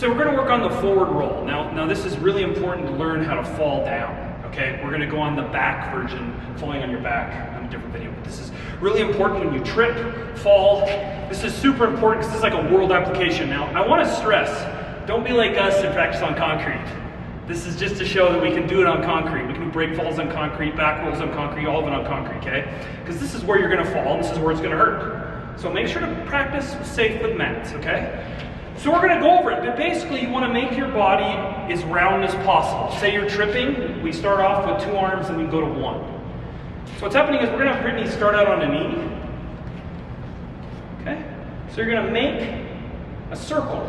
So we're going to work on the forward roll. Now this is really important to learn how to fall down. Okay, we're going to go on the back version, falling on your back on a different video. But this is really important when you trip, fall. This is super important because this is like a world application. Now I want to stress, don't be like us and practice on concrete. This is just to show that we can do it on concrete. We can do break falls on concrete, back rolls on concrete, all of it on concrete, okay? Because this is where you're going to fall, and this is where it's going to hurt. So make sure to practice safe with mats, okay? So we're going to go over it, but basically you want to make your body as round as possible. Say you're tripping, we start off with 2 arms and we go to 1. So what's happening is we're going to have Brittany start out on a knee. Okay? So you're going to make a circle,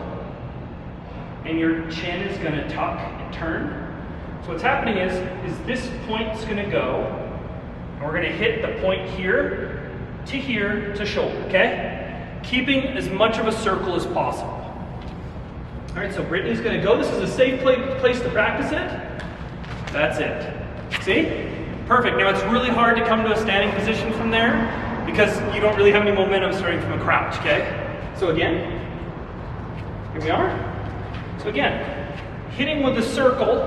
and your chin is going to tuck and turn. So what's happening is this point's going to go, and we're going to hit the point here to shoulder, okay? Keeping as much of a circle as possible. All right, so Brittany's going to go. This is a safe place to practice it. That's it. See? Perfect. Now it's really hard to come to a standing position from there because you don't really have any momentum starting from a crouch, okay? So again, here we are. So again, hitting with the circle,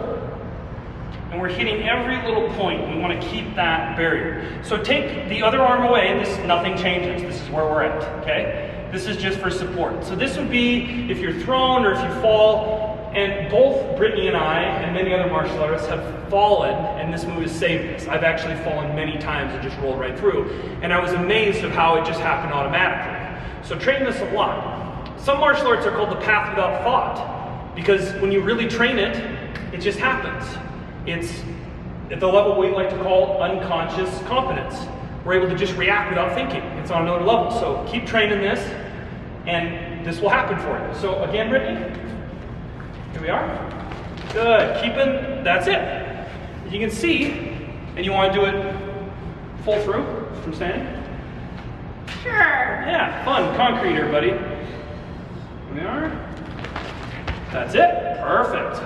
and we're hitting every little point. We want to keep that barrier. So take the other arm away, and nothing changes. This is where we're at, okay? This is just for support. So this would be if you're thrown or if you fall, and both Brittany and I and many other martial artists have fallen, and this move has saved us. I've actually fallen many times and just rolled right through, and I was amazed of how it just happened automatically. So train this a lot. Some martial arts are called the path without thought, because when you really train it, it just happens. It's at the level we like to call unconscious competence. We're able to just react without thinking. It's on another level. So keep training this, and this will happen for you. So again, Brittany, here we are. Good. Keeping, that's it. You can see, and you want to do it full through from standing? Sure. Yeah, fun. Concrete, everybody. Here we are. That's it. Perfect.